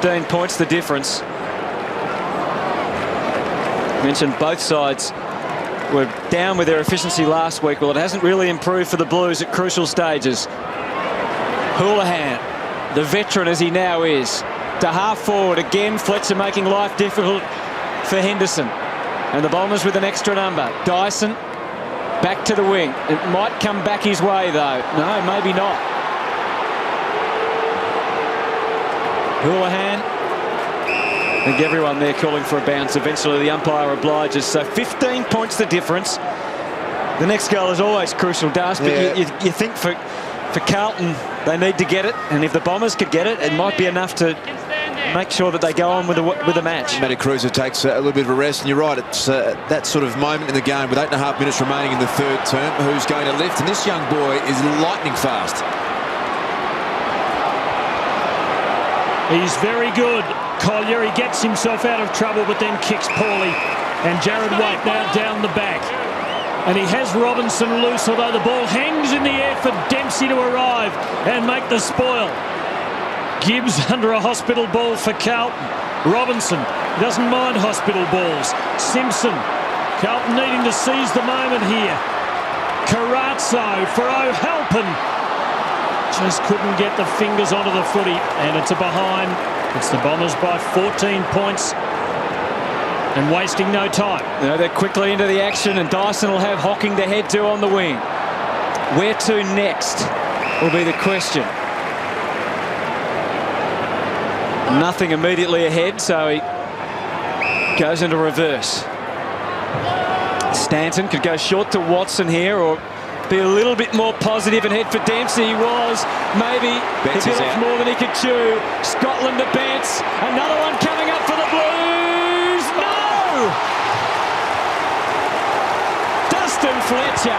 15 points the difference. Mentioned both sides were down with their efficiency last week. Well, it hasn't really improved for the Blues at crucial stages. Houlihan, the veteran as he now is, to half forward again. Fletcher making life difficult for Henderson, and the Bombers with an extra number. Dyson back to the wing. It might come back his way though. No, maybe not. Houlihan. I think everyone there calling for a bounce. Eventually the umpire obliges. So 15 points the difference. The next goal is always crucial, Das, but you think for Carlton they need to get it, and if the Bombers could get it, it might be enough to make sure that they go on with the match. Matty Cruiser takes a little bit of a rest, and you're right, it's that sort of moment in the game with 8.5 minutes remaining in the third term. Who's going to lift? And this young boy is lightning fast. He's very good. Collier, he gets himself out of trouble but then kicks poorly. And Jared Waite now down the back. And he has Robinson loose, although the ball hangs in the air for Dempsey to arrive and make the spoil. Gibbs under a hospital ball for Carlton. Robinson doesn't mind hospital balls. Simpson, Carlton needing to seize the moment here. Carazzo for O'Halpin. Just couldn't get the fingers onto the footy, and it's a behind. It's the Bombers by 14 points and wasting no time. No, they're quickly into the action, and Dyson will have Hocking to head to on the wing. Where to next will be the question. Nothing immediately ahead, so he goes into reverse. Stanton could go short to Watson here, or be a little bit more positive and head for Dempsey. He was. Maybe he bit off more than he could chew. Scotland to Betts. Another one coming up for the Blues. No! Dustin Fletcher.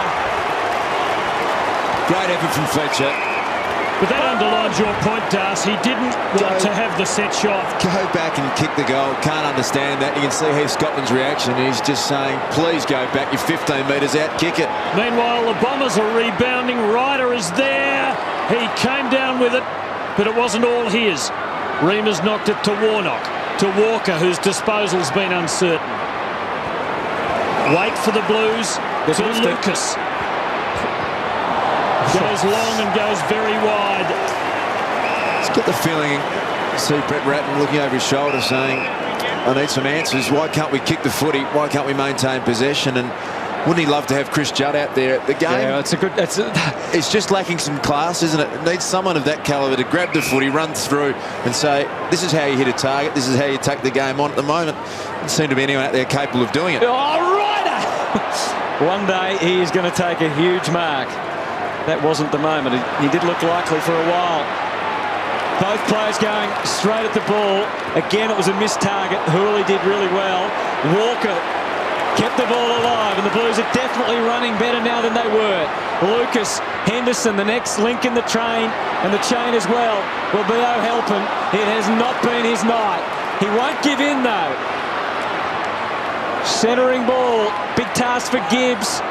Great effort from Fletcher. But that underlines your point, Das. He didn't want to have the set shot. Go back and kick the goal. Can't understand that. You can see here Scotland's reaction. He's just saying, please go back. You're 15 metres out. Kick it. Meanwhile, the Bombers are rebounding. Ryder is there. He came down with it, but it wasn't all his. Reimers knocked it to Warnock. To Walker, whose disposal's been uncertain. Wait for the Blues. To Lucas. Goes long and goes very wide. He's got the feeling, see Brett Ratton looking over his shoulder saying, I need some answers. Why can't we kick the footy? Why can't we maintain possession? And wouldn't he love to have Chris Judd out there at the game? Yeah, it's a good... It's just lacking some class, isn't it? It needs someone of that calibre to grab the footy, run through and say, this is how you hit a target, this is how you take the game on. At the moment, doesn't seem to be anyone out there capable of doing it. Oh, Ryder! One day he is going to take a huge mark. That wasn't the moment. He did look likely for a while. Both players going straight at the ball. Again, it was a missed target. Hooley did really well. Walker kept the ball alive, and the Blues are definitely running better now than they were. Lucas, Henderson, the next link in the train, and the chain as well, will be O'Halpin. It has not been his night. He won't give in, though. Centering ball. Big task for Gibbs.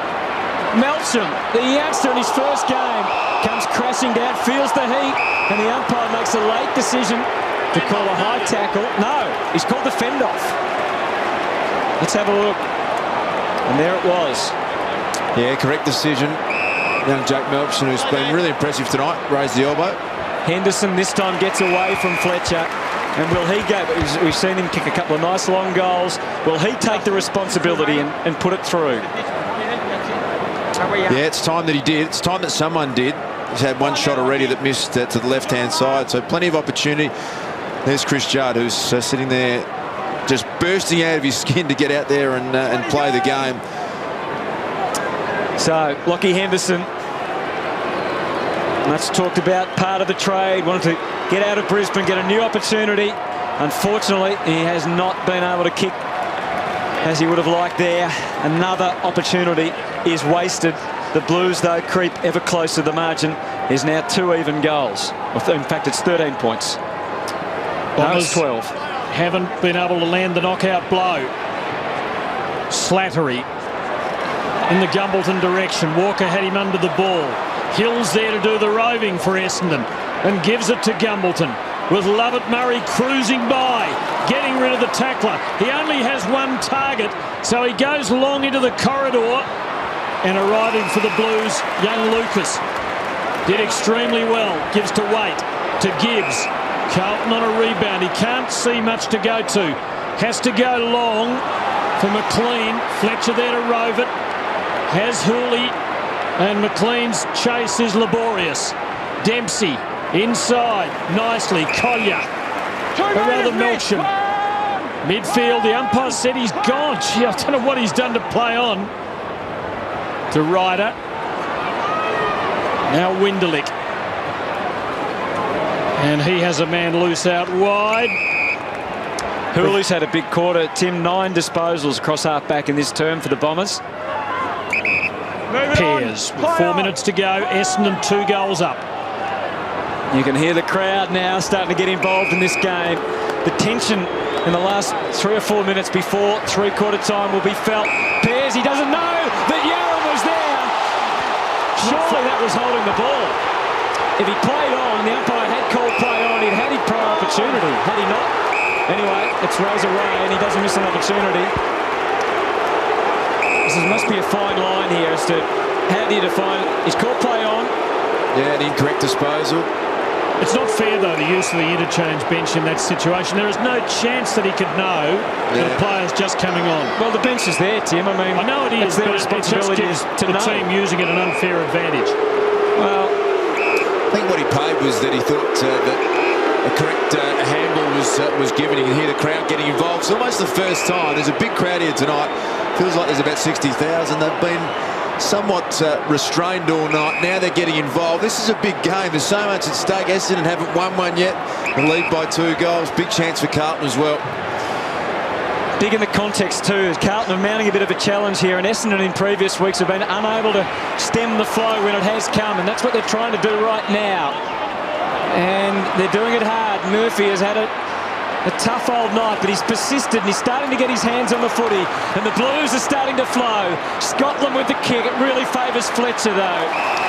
Melcham, the youngster in his first game, comes crashing down, feels the heat, and the umpire makes a late decision to call a high tackle. No, he's called the fend off. Let's have a look. And there it was. Yeah, correct decision. Young Jake Melcham, who's been really impressive tonight, raised the elbow. Henderson this time gets away from Fletcher. And will he go? We've seen him kick a couple of nice long goals. Will he take the responsibility and put it through? Yeah, it's time that he did. It's time that someone did. He's had one shot already that missed to the left-hand side, so plenty of opportunity. There's Chris Judd, who's sitting there just bursting out of his skin to get out there and play the game. So, Lockie Henderson, much talked about, part of the trade, wanted to get out of Brisbane, get a new opportunity. Unfortunately, he has not been able to kick as he would have liked there. Another opportunity is wasted. The Blues, though, creep ever closer to the margin. There's now 2 even goals. In fact, it's 13 points. No, it's 12. Haven't been able to land the knockout blow. Slattery in the Gumbleton direction. Walker had him under the ball. Hill's there to do the roving for Essendon and gives it to Gumbleton. with Lovett Murray cruising by, getting rid of the tackler. He only has one target, so he goes long into the corridor, and arriving for the Blues, young Lucas did extremely well. Gives to Waite, to Gibbs. Carlton on a rebound. He can't see much to go to. Has to go long for McLean. Fletcher there to rove it. Has Hooley, and McLean's chase is laborious. Dempsey inside nicely. Collier, or rather Melksham. Midfield, the umpire said he's gone. Gee, I don't know what he's done to play on. To Ryder. Now Winderlick. And he has a man loose out wide. Hooley's had a big quarter. Tim, 9 disposals across half-back in this term for the Bombers. Pairs with 4 minutes to go. Essendon 2 goals up. You can hear the crowd now starting to get involved in this game. The tension in the last 3 or 4 minutes before three-quarter time will be felt. Pears, he doesn't know that Yarram was there. Surely that was holding the ball. If he played on, the umpire had called play on, he'd had his prior opportunity, had he not? Anyway, it's Rosa Ray, and he doesn't miss an opportunity. This must be a fine line here as to how do you define it. He's called play on. Yeah, an incorrect disposal. It's not fair, though, the use of the interchange bench in that situation. There is no chance that he could know that a player's just coming on. Well, the bench is there, Tim. I mean, I know it is, it's their but responsibility it just gives to the know. team using it an unfair advantage. Well, I think what he paid was that he thought that a correct handball was given. You can hear the crowd getting involved. It's almost the first time. There's a big crowd here tonight. Feels like there's about 60,000. They've been somewhat restrained all night. Now they're getting involved. This is a big game. There's so much at stake. Essendon haven't won one yet. The lead by 2 goals. Big chance for Carlton as well. big in the context too. Carlton are mounting a bit of a challenge here, and Essendon in previous weeks have been unable to stem the flow when it has come, and that's what they're trying to do right now. And they're doing it hard. Murphy has had a tough old night, but he's persisted and he's starting to get his hands on the footy, and the Blues are starting to flow. Scotland with the kick. It really favours Fletcher though,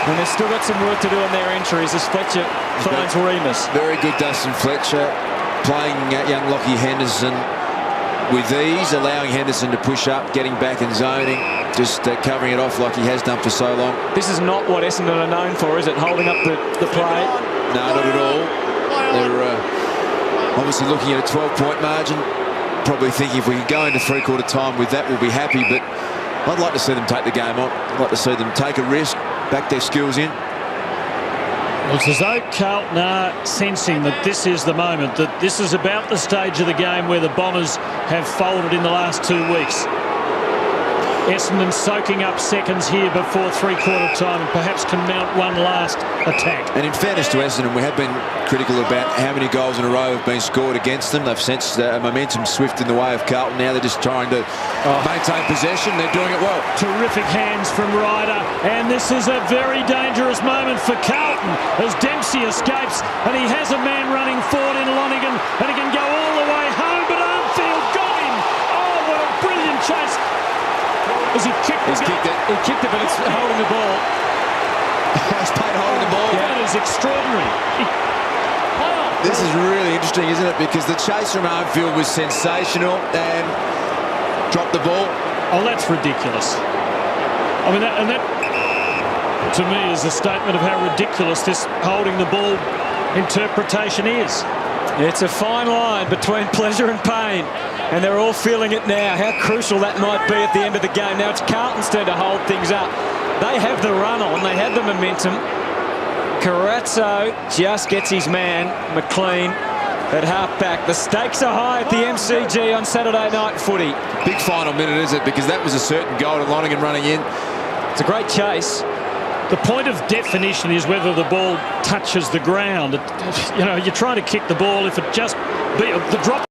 and they've still got some work to do on their entries as Fletcher finds Remus. Very good, Dustin Fletcher, playing young Lockie Henderson with ease, allowing Henderson to push up, getting back and zoning, just covering it off like he has done for so long. This is not what Essendon are known for, is it? Holding up the play? No, not at all. They're obviously looking at a 12-point margin, probably thinking if we can go into three-quarter time with that, we'll be happy. But I'd like to see them take the game on. I'd like to see them take a risk, back their skills in. Well, it's as though Carlton are sensing that this is the moment, that this is about the stage of the game where the Bombers have folded in the last 2 weeks. Essendon soaking up seconds here before three-quarter time and perhaps can mount one last attack. And in fairness to Essendon, we have been critical about how many goals in a row have been scored against them. They've sensed momentum swift in the way of Carlton. Now they're just trying to maintain possession. They're doing it well. Terrific hands from Ryder, and this is a very dangerous moment for Carlton as Dempsey escapes, and he has a man running forward in Lonigan, and he can go all the way home, but Armfield got him. Oh, what a brilliant chase. As he kicked it. He kicked it, but it's holding the ball. It's played holding the ball. That is extraordinary. This is really interesting, isn't it? Because the chase from Armfield was sensational and dropped the ball. Oh, that's ridiculous. I mean, that to me is a statement of how ridiculous this holding the ball interpretation is. It's a fine line between pleasure and pain, and they're all feeling it now, how crucial that might be at the end of the game. Now it's Carlton's turn to hold things up. They have the run on, they have the momentum. Carazzo just gets his man, McLean, at half-back. The stakes are high at the MCG on Saturday night footy. Big final minute, is it? Because that was a certain goal to Lonigan running in. It's a great chase. The point of definition is whether the ball touches the ground. You know, you're trying to kick the ball, if it just be the drop